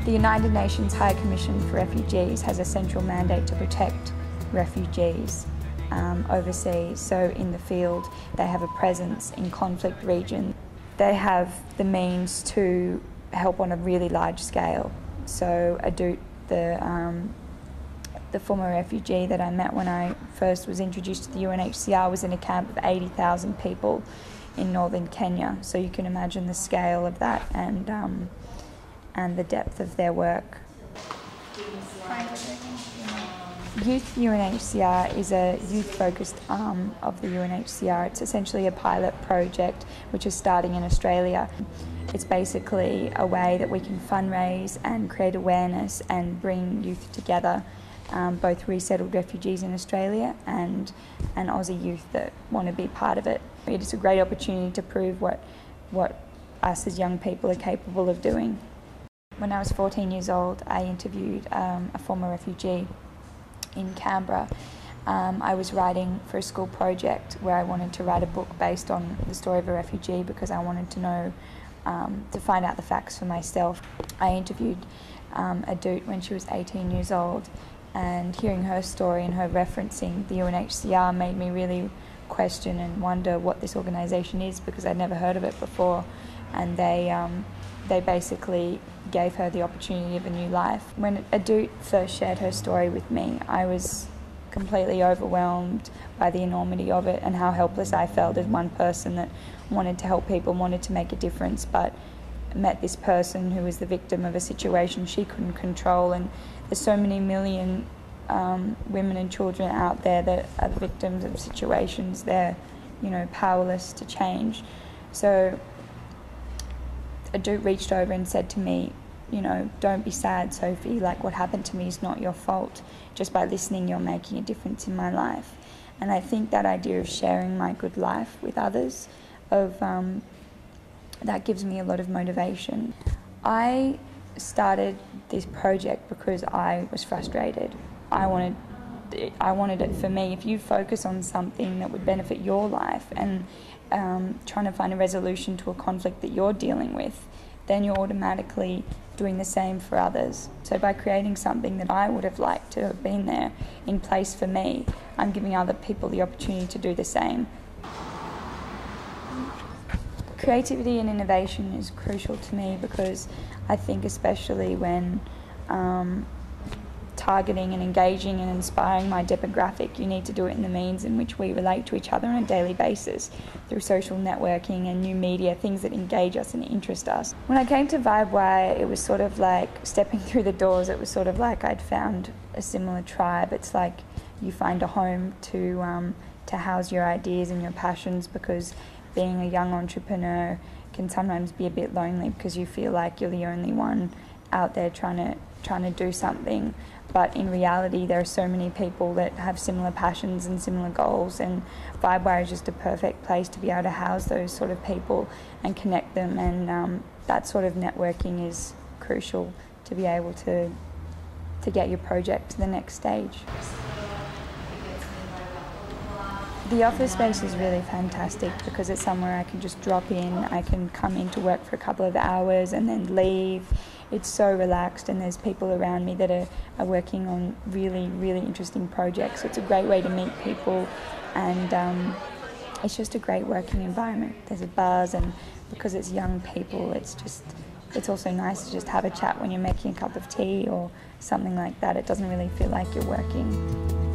The United Nations High Commission for Refugees has a central mandate to protect refugees overseas. So in the field, they have a presence in conflict regions. They have the means to help on a really large scale. So Adut, the former refugee that I met when I first was introduced to the UNHCR, was in a camp of 80,000 people in northern Kenya. So you can imagine the scale of that and the depth of their work. Youth UNHCR is a youth-focused arm of the UNHCR. It's essentially a pilot project which is starting in Australia. It's basically a way that we can fundraise and create awareness and bring youth together, both resettled refugees in Australia and Aussie youth that want to be part of it. It is a great opportunity to prove what us as young people are capable of doing. When I was 14 years old, I interviewed a former refugee in Canberra. I was writing for a school project where I wanted to write a book based on the story of a refugee because I wanted to know, to find out the facts for myself. I interviewed Adut when she was 18 years old, and hearing her story and her referencing the UNHCR made me really question and wonder what this organisation is, because I'd never heard of it before, and they basically gave her the opportunity of a new life. When Adut first shared her story with me, I was completely overwhelmed by the enormity of it and how helpless I felt as one person that wanted to help people, wanted to make a difference, but met this person who was the victim of a situation she couldn't control. And there's so many million women and children out there that are victims of situations they're, powerless to change. So Adut reached over and said to me, don't be sad, Sophie, like what happened to me is not your fault. Just by listening, you're making a difference in my life. And I think that idea of sharing my good life with others, that gives me a lot of motivation. I started this project because I was frustrated. I wanted it for me. If you focus on something that would benefit your life and trying to find a resolution to a conflict that you're dealing with, then you're automatically doing the same for others. So by creating something that I would have liked to have been there in place for me, I'm giving other people the opportunity to do the same. Creativity and innovation is crucial to me, because I think especially when targeting and engaging and inspiring my demographic, you need to do it in the means in which we relate to each other on a daily basis, through social networking and new media, things that engage us and interest us. When I came to Vibewire, it was sort of like stepping through the doors. It was sort of like I'd found a similar tribe. It's like you find a home to house your ideas and your passions, because being a young entrepreneur can sometimes be a bit lonely because you feel like you're the only one out there trying to do something. But in reality, there are so many people that have similar passions and similar goals, and Vibewire is just a perfect place to be able to house those sort of people and connect them, and that sort of networking is crucial to be able to get your project to the next stage. The office space is really fantastic because it's somewhere I can just drop in. I can come in to work for a couple of hours and then leave. It's so relaxed, and there's people around me that are working on really, really interesting projects. So it's a great way to meet people, and it's just a great working environment. There's a buzz, and because it's young people, it's also nice to just have a chat when you're making a cup of tea or something like that. It doesn't really feel like you're working.